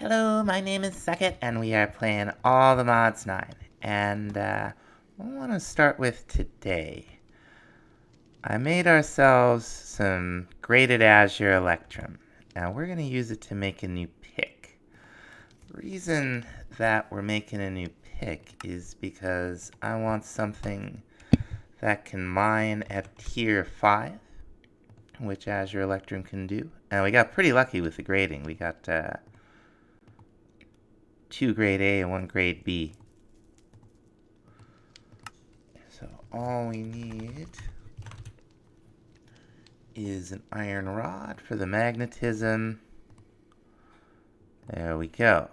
Hello, my name is Suckit, and we are playing all the mods 9. And I want to start with today. I made ourselves some graded azure electrum. Now we're going to use it to make a new pick. The reason that we're making a new pick is because I want something that can mine at tier 5, which azure electrum can do. And we got pretty lucky with the grading. We got 2 grade A and 1 grade B. So all we need is an iron rod for the magnetism. There we go.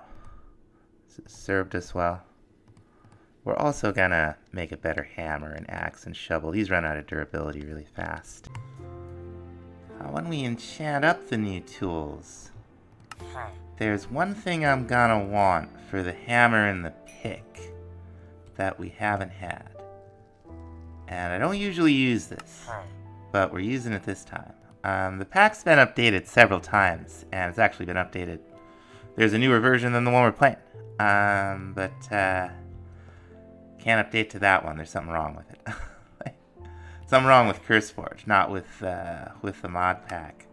This has served us well. We're also gonna make a better hammer and axe and shovel. These run out of durability really fast. When we enchant up the new tools, there's one thing I'm gonna want for the hammer and the pick that we haven't had. And I don't usually use this, but we're using it this time. The pack's been updated several times, and it's actually been updated. There's a newer version than the one we're playing. But can't update to that one. There's something wrong with it. Something wrong with CurseForge, not with the mod pack.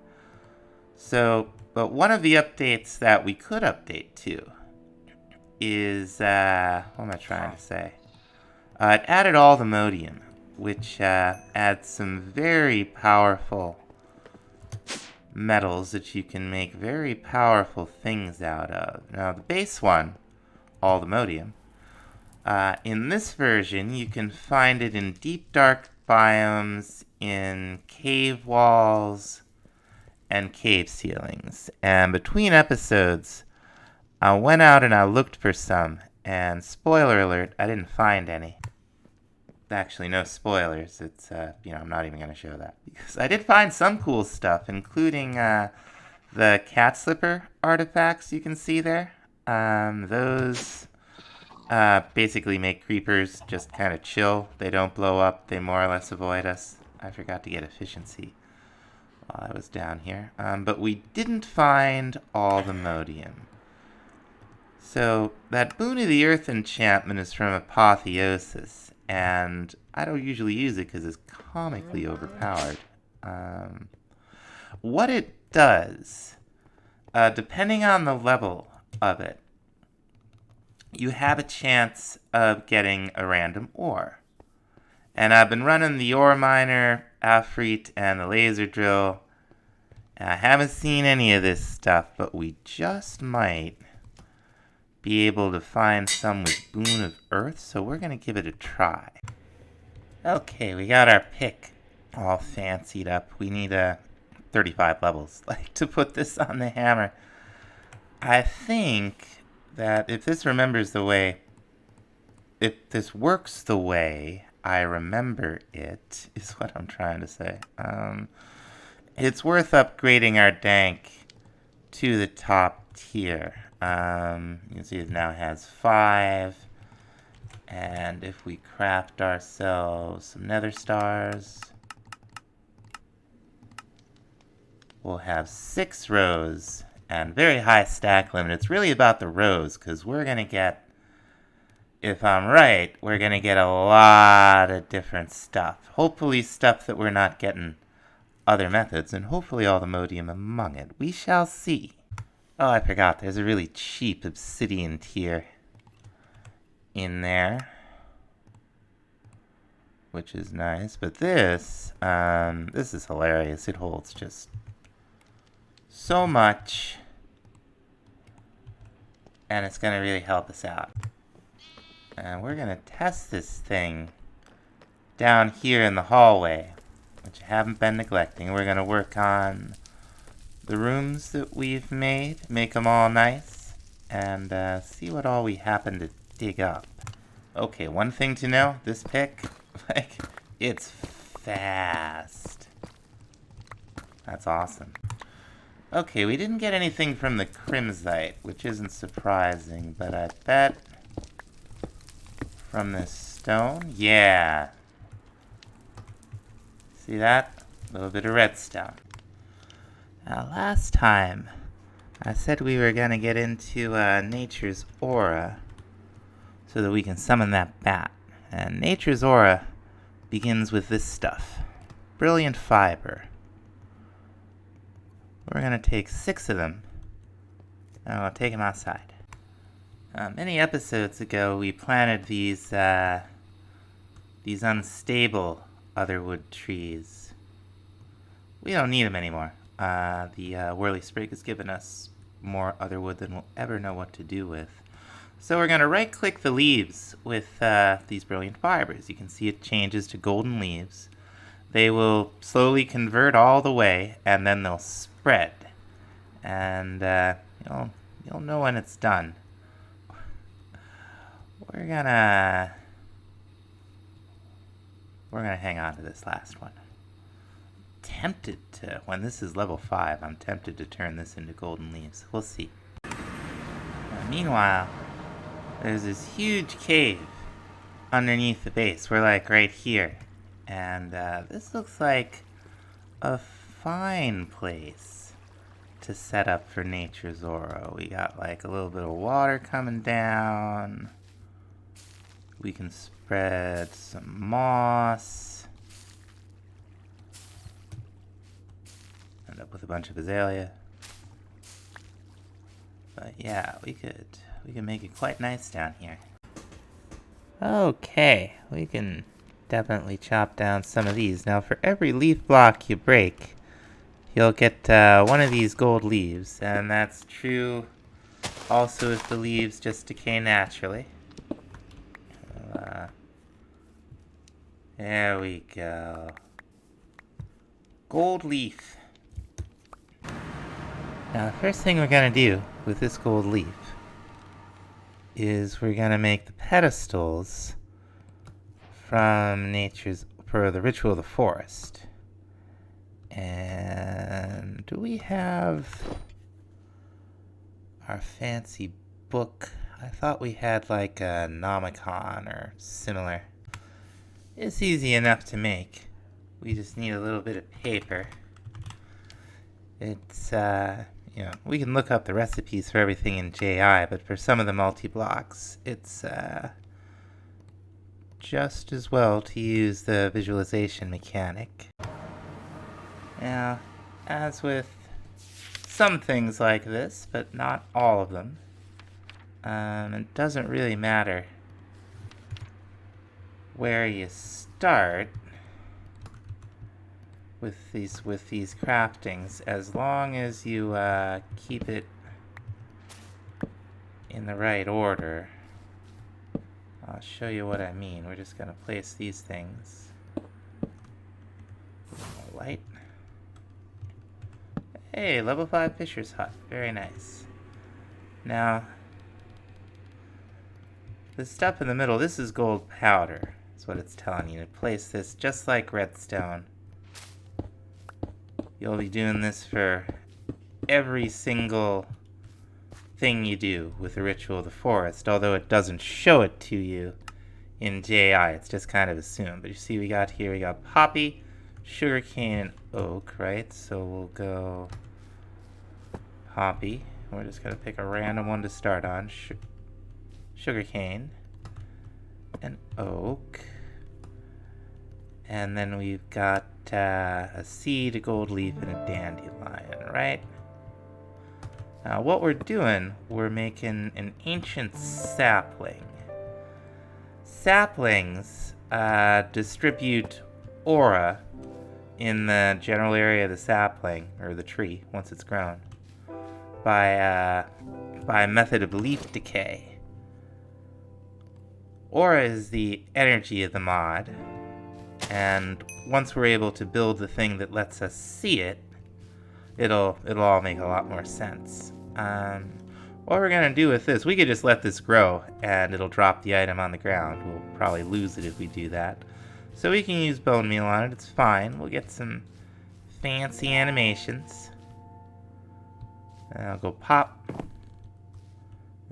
But one of the updates that we could update to is, what am I trying to say? It added all the modium, which adds some very powerful metals that you can make very powerful things out of. Now, the base one, all the modium, in this version, you can find it in deep, dark biomes, in cave walls, and cave ceilings. And between episodes, I went out and I looked for some, and spoiler alert, I didn't find any. Actually, no spoilers. It's, I'm not even going to show that. Because I did find some cool stuff, including the cat slipper artifacts you can see there. Those basically make creepers just kind of chill. They don't blow up. They more or less avoid us. I forgot to get efficiency while I was down here. But we didn't find all the modium. So that Boon of the Earth enchantment is from Apotheosis, and I don't usually use it because it's comically overpowered. What it does, depending on the level of it, you have a chance of getting a random ore. And I've been running the ore miner, Afreet, and the laser drill. And I haven't seen any of this stuff, but we just might be able to find some with Boon of Earth, so we're going to give it a try. Okay, we got our pick all fancied up. We need 35 levels to put this on the hammer. I think that if this works the way I remember it, is what I'm trying to say. It's worth upgrading our dank to the top tier. You can see it now has 5. And if we craft ourselves some nether stars, we'll have 6 rows and very high stack limit. It's really about the rows, because we're going to get, if I'm right, we're going to get a lot of different stuff. Hopefully stuff that we're not getting other methods, and hopefully all the modium among it. We shall see. Oh, I forgot. There's a really cheap obsidian tier in there, which is nice. But this is hilarious. It holds just so much, and it's going to really help us out. And we're going to test this thing down here in the hallway, which I haven't been neglecting. We're going to work on the rooms that we've made, make them all nice, and see what all we happen to dig up. Okay, one thing to know, this pick, it's fast. That's awesome. Okay, we didn't get anything from the Crimsite, which isn't surprising, but I bet from this stone, yeah. See that? A little bit of redstone. Now, last time I said we were gonna get into nature's aura so that we can summon that bat. And nature's aura begins with this stuff. Brilliant fiber. We're gonna take 6 of them, and we'll take them outside. Many episodes ago, we planted these unstable otherwood trees. We don't need them anymore. The whirly sprig has given us more otherwood than we'll ever know what to do with. So we're gonna right-click the leaves with these brilliant fibers. You can see it changes to golden leaves. They will slowly convert all the way, and then they'll spread. And you'll know when it's done. We're gonna hang on to this last one. Tempted to, when this is level 5, I'm tempted to turn this into golden leaves. We'll see. Meanwhile, there's this huge cave underneath the base. We're like right here. And this looks like a fine place to set up for nature's aura. We got like a little bit of water coming down. We can spread some moss. End up with a bunch of azalea. But yeah, we could make it quite nice down here. Okay, we can definitely chop down some of these. Now for every leaf block you break, you'll get one of these gold leaves, and that's true also if the leaves just decay naturally. There we go. Gold leaf. Now the first thing we're gonna do with this gold leaf is we're gonna make the pedestals for the ritual of the forest. And do we have our fancy book? I thought we had like a Nomicon or similar. It's easy enough to make. We just need a little bit of paper. It's, we can look up the recipes for everything in JI, but for some of the multi-blocks, it's just as well to use the visualization mechanic. Now, as with some things like this, but not all of them, it doesn't really matter where you start with these craftings, as long as you keep it in the right order. I'll show you what I mean. We're just gonna place these things. Light. Hey, level 5 Fisher's Hut. Very nice. Now, the stuff in the middle, this is gold powder. That's what it's telling you. To place this just like redstone. You'll be doing this for every single thing you do with the ritual of the forest, although it doesn't show it to you in JI. It's just kind of assumed. But you see we got poppy, sugarcane, and oak, right? So we'll go poppy. We're just going to pick a random one to start on. Sugarcane and oak. And then we've got a seed, a gold leaf, and a dandelion, right? Now what we're doing, we're making an ancient sapling. Saplings distribute aura in the general area of the sapling, or the tree, once it's grown, by a method of leaf decay. Aura is the energy of the mod, and once we're able to build the thing that lets us see it, it'll all make a lot more sense. What we're gonna do with this, we could just let this grow and it'll drop the item on the ground. We'll probably lose it if we do that. So we can use bone meal on it, it's fine. We'll get some fancy animations. And I'll go pop.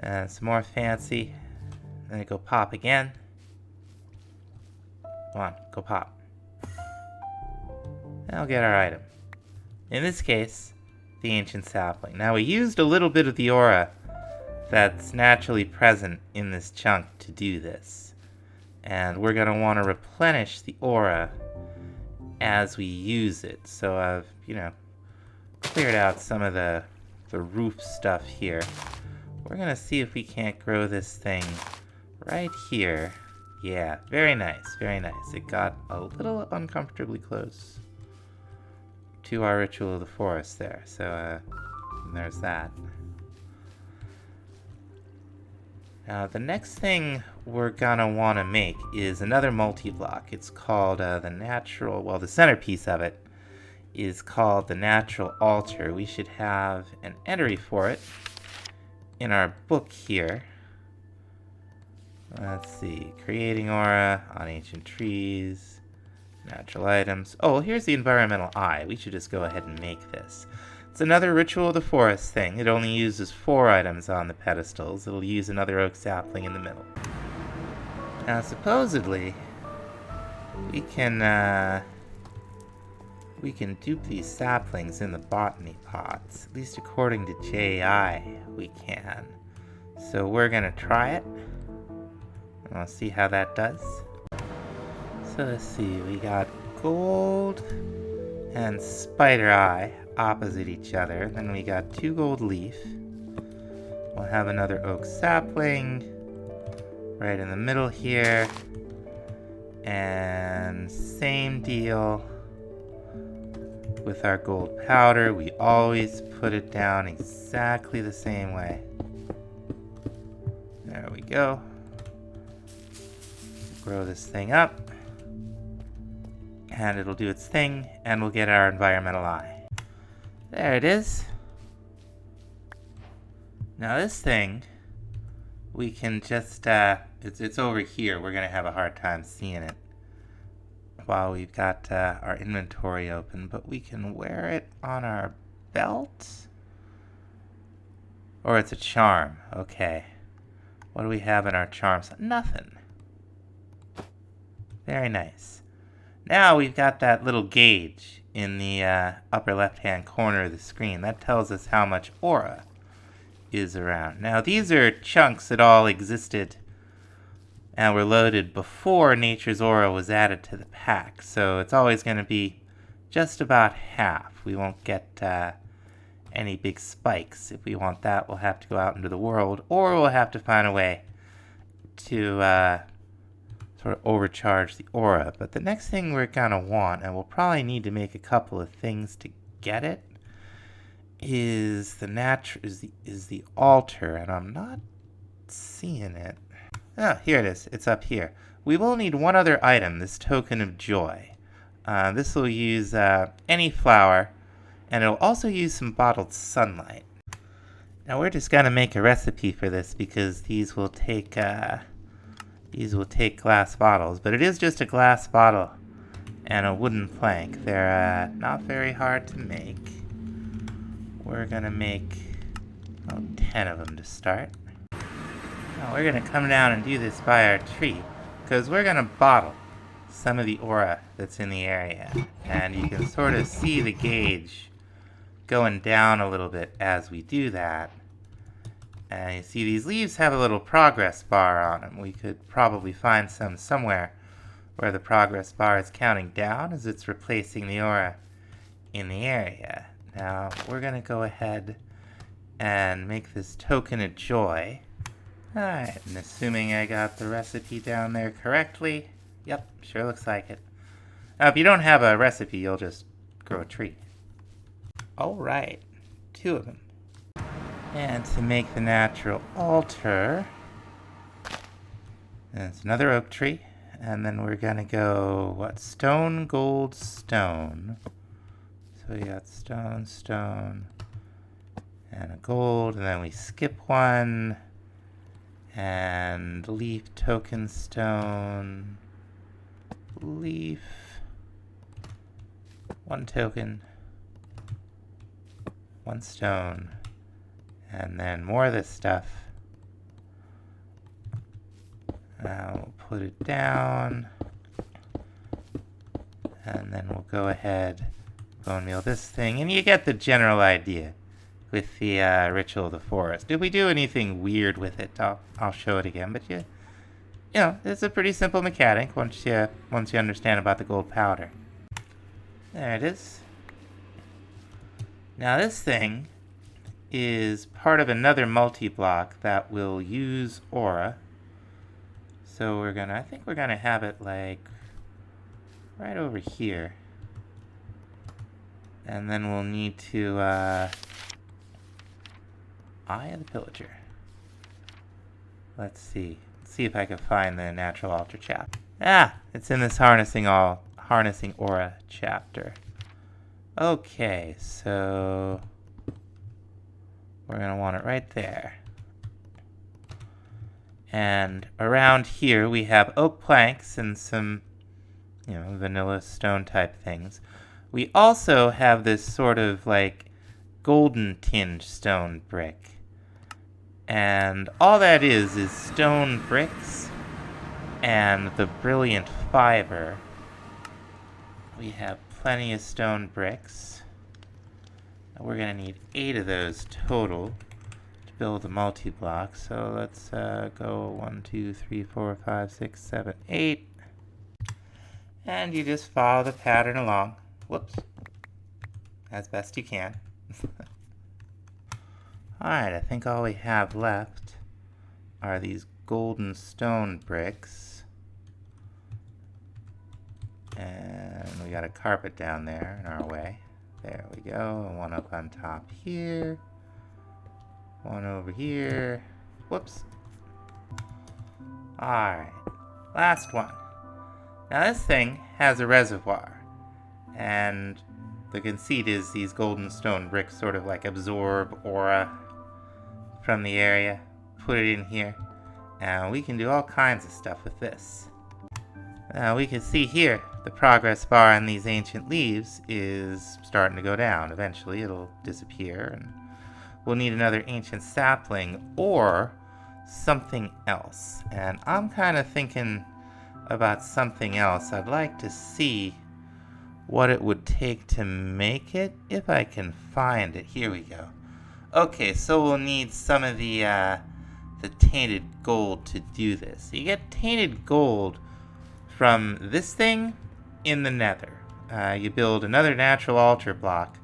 And some more fancy. Then I go pop again. Come on, go pop. And I'll get our item. In this case, the ancient sapling. Now we used a little bit of the aura that's naturally present in this chunk to do this. And we're going to want to replenish the aura as we use it. So I've, cleared out some of the roof stuff here. We're going to see if we can't grow this thing right here. Yeah, very nice, very nice. It got a little uncomfortably close to our ritual of the forest there. So there's that. Now the next thing we're gonna want to make is another multi-block. It's called the centerpiece of it is called the natural altar. We should have an entry for it in our book here. Let's see, creating aura on ancient trees, natural items. Oh, here's the environmental eye. We should just go ahead and make this. It's another ritual of the forest thing. It only uses 4 items on the pedestals. It'll use another oak sapling in the middle. Now, supposedly, we can dupe these saplings in the botany pots. At least according to J.I., we can. So we're gonna try it. We'll see how that does. So let's see, we got gold and spider eye opposite each other. Then we got 2 gold leaf. We'll have another oak sapling right in the middle here. And same deal with our gold powder. We always put it down exactly the same way. There we go. Grow this thing up, and it'll do its thing, and we'll get our environmental eye. There it is. Now this thing, we can just, it's over here. We're going to have a hard time seeing it while we've got our inventory open, but we can wear it on our belt. Or it's a charm. Okay. What do we have in our charms? Nothing. Very nice. Now we've got that little gauge in the upper left-hand corner of the screen. That tells us how much aura is around. Now these are chunks that all existed and were loaded before Nature's Aura was added to the pack. So it's always going to be just about half. We won't get any big spikes. If we want that, we'll have to go out into the world, or we'll have to find a way to sort of overcharge the aura. But the next thing we're going to want, and we'll probably need to make a couple of things to get it, is the altar, and I'm not seeing it. Oh, here it is. It's up here. We will need one other item, this token of joy. This will use any flower, and it'll also use some bottled sunlight. Now we're just going to make a recipe for this because these will take glass bottles, but it is just a glass bottle and a wooden plank. They're not very hard to make. We're going to make 10 of them to start. Now we're going to come down and do this by our tree because we're going to bottle some of the aura that's in the area. And you can sort of see the gauge going down a little bit as we do that. And you see these leaves have a little progress bar on them. We could probably find some somewhere where the progress bar is counting down as it's replacing the aura in the area. Now we're going to go ahead and make this token of joy. Alright, and assuming I got the recipe down there correctly, yep, sure looks like it. Now if you don't have a recipe, you'll just grow a tree. Alright, 2 of them. And to make the natural altar, there's another oak tree, and then we're gonna go, stone, gold, stone. So we got stone, stone, and a gold, and then we skip one, and leaf, token, stone, leaf, 1 token, 1 stone, and then more of this stuff. We'll put it down, and then we'll go ahead bone meal this thing, and you get the general idea with the ritual of the forest. If we do anything weird with it, I'll show it again. But you know, it's a pretty simple mechanic once you understand about the gold powder. There it is. Now this thing is part of another multi-block that will use aura. So I think we're gonna have it like right over here. And then we'll need to Eye of the Pillager. Let's see if I can find the natural altar chapter. Ah, it's in this harnessing aura chapter. Okay, so we're gonna want it right there. And around here we have oak planks and some, you know, vanilla stone type things. We also have this sort of like golden tinged stone brick. And all that is stone bricks and the brilliant fiber. We have plenty of stone bricks. We're going to need 8 of those total to build a multi-block. So let's go 1, 2, 3, 4, 5, 6, 7, 8. And you just follow the pattern along. Whoops. As best you can. Alright, I think all we have left are these golden stone bricks. And we got a carpet down there in our way. There we go. And one up on top here. One over here. Whoops. Alright. Last one. Now this thing has a reservoir. And the conceit is these golden stone bricks sort of like absorb aura from the area. Put it in here. And we can do all kinds of stuff with this. Now we can see here the progress bar on these ancient leaves is starting to go down. Eventually it'll disappear and we'll need another ancient sapling or something else. And I'm kind of thinking about something else. I'd like to see what it would take to make it, if I can find it. Here we go. Okay, so we'll need some of the tainted gold to do this. You get tainted gold from this thing in the nether. You build another natural altar block,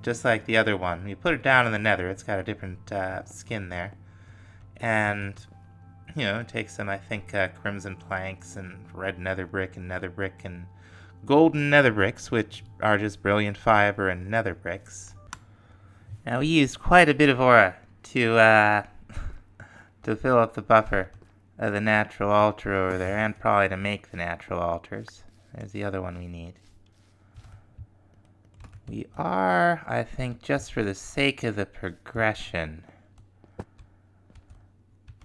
just like the other one. You put it down in the nether. It's got a different skin there. And, you know, it takes some, I think, crimson planks and red nether brick and golden nether bricks, which are just brilliant fiber and nether bricks. Now we used quite a bit of aura to fill up the buffer of the natural altar over there, and probably to make the natural altars. There's the other one we need. We are, I think, just for the sake of the progression,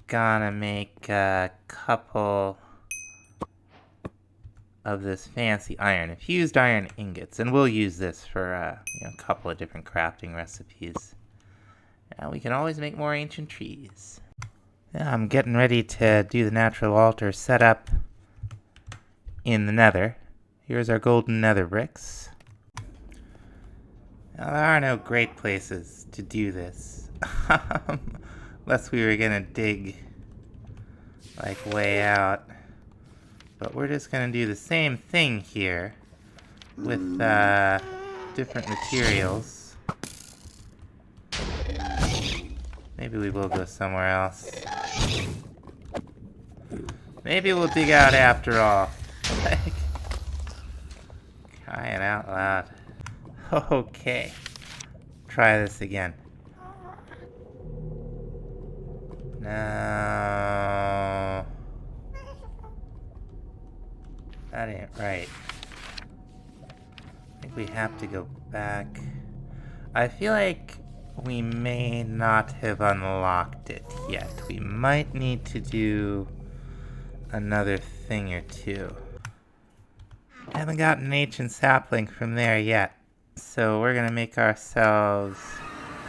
gonna make a couple of this fancy iron, fused iron ingots, and we'll use this for a couple of different crafting recipes. Now we can always make more ancient trees. Yeah, I'm getting ready to do the natural altar setup in the nether. Here's our golden nether bricks. Now there are no great places to do this, unless we were gonna dig like way out. But we're just going to do the same thing here with different materials. Maybe we will go somewhere else. Maybe we'll dig out after all. Like, crying out loud. Okay. Try this again. No. That ain't right. I think we have to go back. I feel like we may not have unlocked it yet. We might need to do another thing or two. I haven't gotten an ancient sapling from there yet. So we're gonna make ourselves...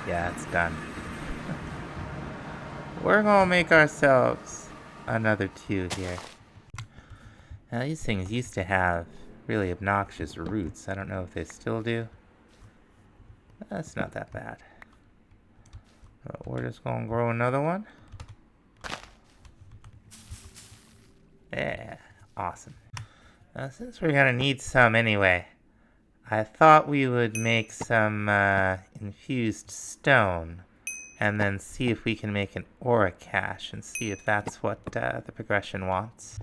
Yeah, it's done. We're gonna make ourselves another 2 here. Now these things used to have really obnoxious roots. I don't know if they still do. That's not that bad. But we're just gonna grow another one. Yeah, awesome. Now, since we're gonna need some anyway, I thought we would make some infused stone and then see if we can make an aura cache and see if that's what the progression wants.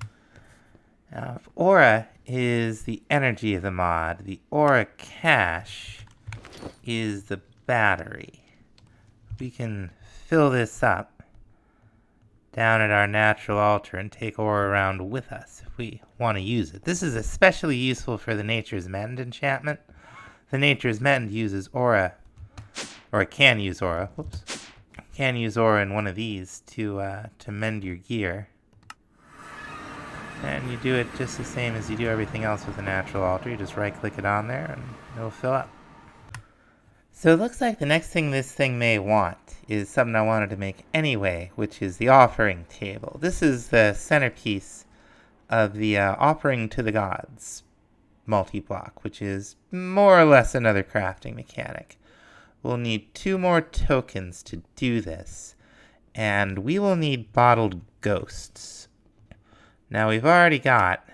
Now, if aura is the energy of the mod, the aura cache is the battery. We can fill this up down at our natural altar and take aura around with us if we want to use it. This is especially useful for the Nature's Mend enchantment. The Nature's Mend uses aura, or it can use aura, whoops. Can use aura in one of these to mend your gear. And you do it just the same as you do everything else with the natural altar. You just right click it on there and it'll fill up. So it looks like the next thing this thing may want is something I wanted to make anyway, which is the offering table. This is the centerpiece of the offering to the gods multi-block, which is more or less another crafting mechanic. We'll need 2 more tokens to do this, and we will need bottled ghosts. Now we've already got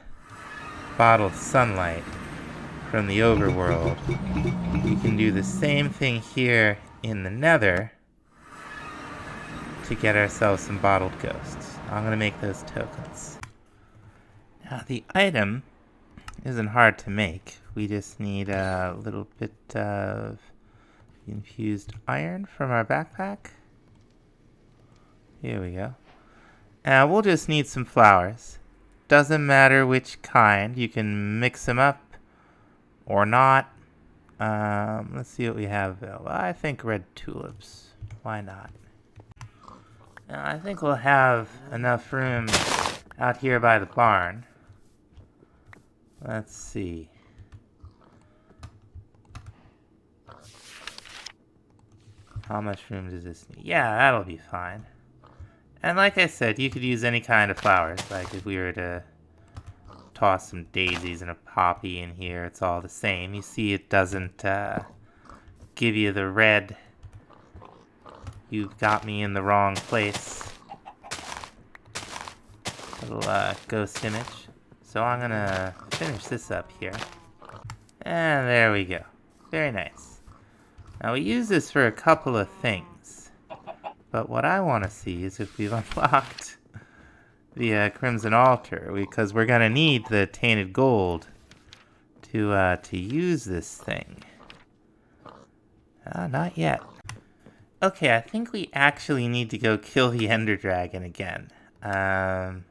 bottled sunlight from the overworld. We can do the same thing here in the nether to get ourselves some bottled ghosts. I'm going to make those tokens. Now the item isn't hard to make. We just need a little bit of infused iron from our backpack. Here we go. And we'll just need some flowers. Doesn't matter which kind. You can mix them up or not. Let's see what we have available. I think red tulips. Why not? Now, I think we'll have enough room out here by the barn. Let's see. How much room does this need? Yeah, that'll be fine. And like I said, you could use any kind of flowers. Like if we were to toss some daisies and a poppy in here, it's all the same. You see it doesn't give you the red. You've got me in the wrong place. Little ghost image. So I'm gonna finish this up here. And there we go. Very nice. Now we use this for a couple of things. But what I want to see is if we've unlocked the Crimson Altar, because we're going to need the Tainted Gold to use this thing. Not yet. Okay, I think we actually need to go kill the Ender Dragon again. While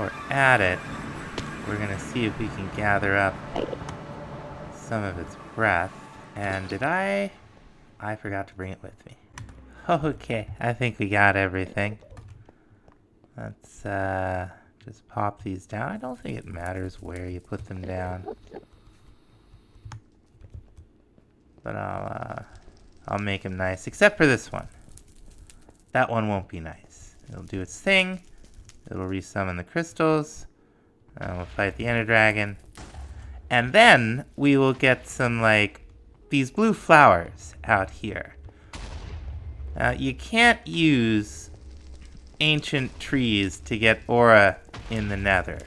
we're at it, we're going to see if we can gather up some of its breath. And did I forgot to bring it with me. Okay, I think we got everything. Let's just pop these down. I don't think it matters where you put them down. But I'll make them nice, except for this one. That one won't be nice. It'll do its thing. It'll resummon the crystals. We'll fight the Ender Dragon. And then we will get some, like, these blue flowers out here. You can't use ancient trees to get aura in the nether.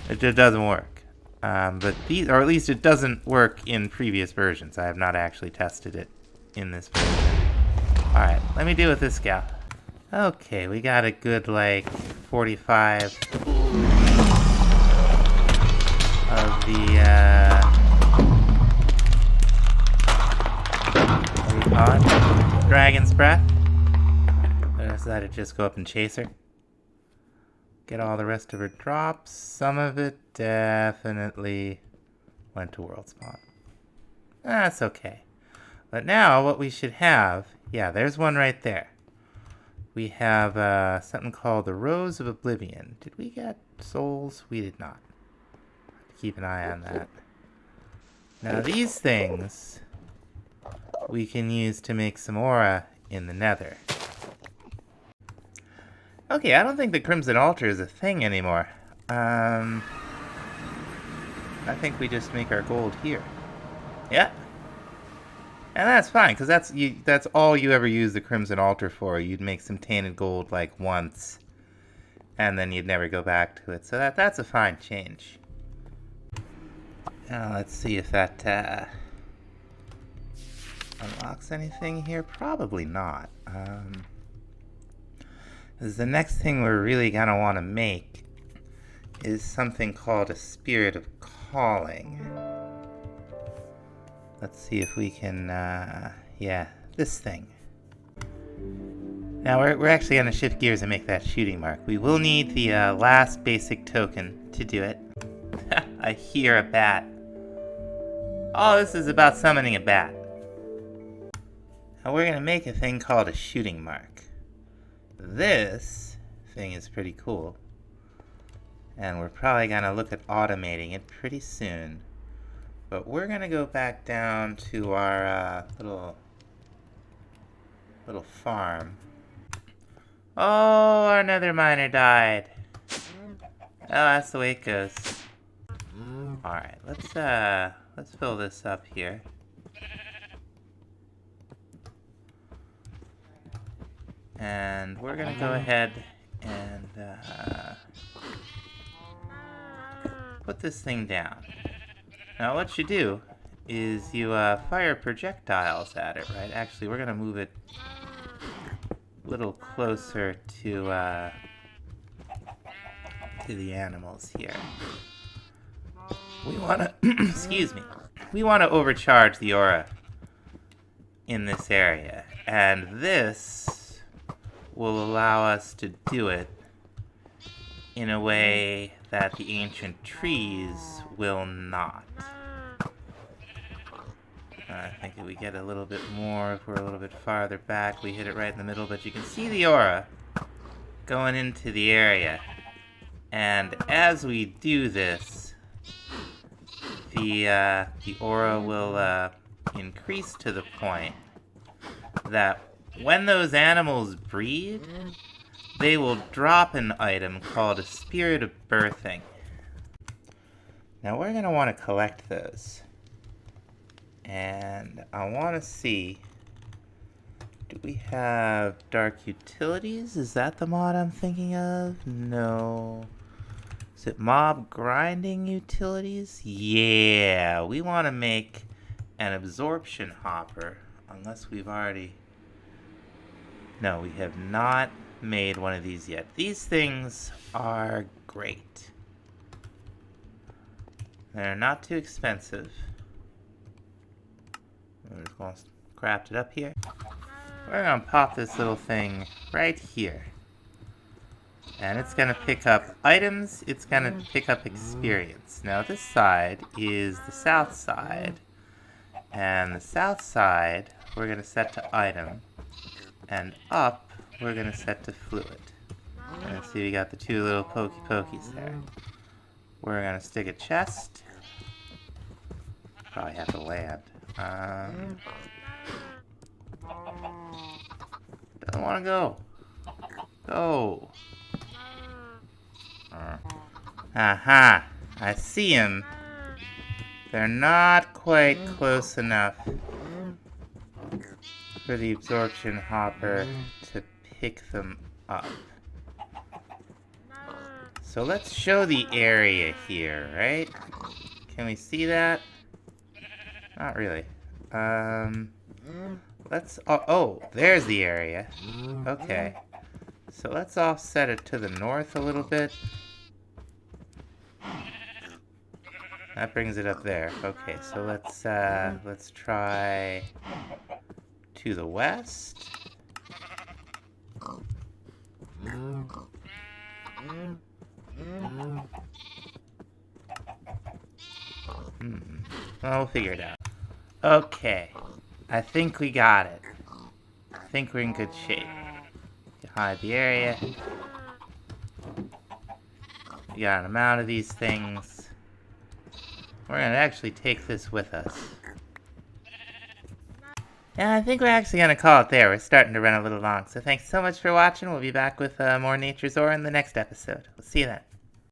It just doesn't work. But these, or at least it doesn't work in previous versions. I have not actually tested it in this version. Alright, let me deal with this gal. Okay, we got a good, like, 45 of the, what do you call it? Dragon's Breath. I decided to just go up and chase her. Get all the rest of her drops. Some of it definitely went to World Spawn. That's okay. But now what we should have, yeah, there's one right there. We have something called the Rose of Oblivion. Did we get souls? We did not. Keep an eye on that. Now these things we can use to make some aura in the nether. Okay, I don't think the Crimson Altar is a thing anymore. I think we just make our gold here. Yeah. And that's fine, because that's all you ever use the Crimson Altar for. You'd make some tainted gold like once, and then you'd never go back to it. So that's a fine change. Now let's see if that unlocks anything here. Probably not. The next thing we're really going to want to make is something called a Spirit of Calling. Let's see if we can, yeah, this thing. Now we're actually going to shift gears and make that shooting mark. We will need the last basic token to do it. I hear a bat. Oh, this is about summoning a bat. Now we're going to make a thing called a shooting mark. This thing is pretty cool. And we're probably going to look at automating it pretty soon. But we're going to go back down to our little farm. Oh, our nether miner died. Oh, that's the way it goes. Alright, let's fill this up here. And we're going to go ahead and put this thing down. Now what you do is you fire projectiles at it, right? Actually, we're going to move it a little closer to the animals here. We want to, excuse me, we want to overcharge the aura in this area. And this will allow us to do it in a way that the ancient trees will not. I think if we get a little bit more, if we're a little bit farther back, we hit it right in the middle, but you can see the aura going into the area. And as we do this, the aura will increase to the point that when those animals breed, they will drop an item called a Spirit of Birthing. Now we're going to want to collect those. And I want to see, do we have Dark Utilities? Is that the mod I'm thinking of? No. Is it Mob Grinding Utilities? Yeah, we want to make an Absorption Hopper, unless we've already... No, we have not made one of these yet. These things are great. They're not too expensive. We're just going to craft it up here. We're going to pop this little thing right here. And it's going to pick up items. It's going to pick up experience. Now this side is the south side. And the south side we're going to set to item. And up we're going to set to fluid. And see, we got the two little pokies there. We're going to stick a chest. Probably have to land. Doesn't want to go. Go. Aha. I see him. They're not quite close enough for the absorption hopper to pick them up. So let's show the area here, right? Can we see that? Not really. Let's... Oh, there's the area. Okay. So let's offset it to the north a little bit. That brings it up there. Okay, so let's try to the west. Well, we'll figure it out. Okay. I think we got it. I think we're in good shape. You hide the area. We got an amount of these things. We're gonna actually take this with us. Yeah, I think we're actually gonna call it there. We're starting to run a little long. So thanks so much for watching. We'll be back with more Nature's Aura in the next episode. We'll see you then.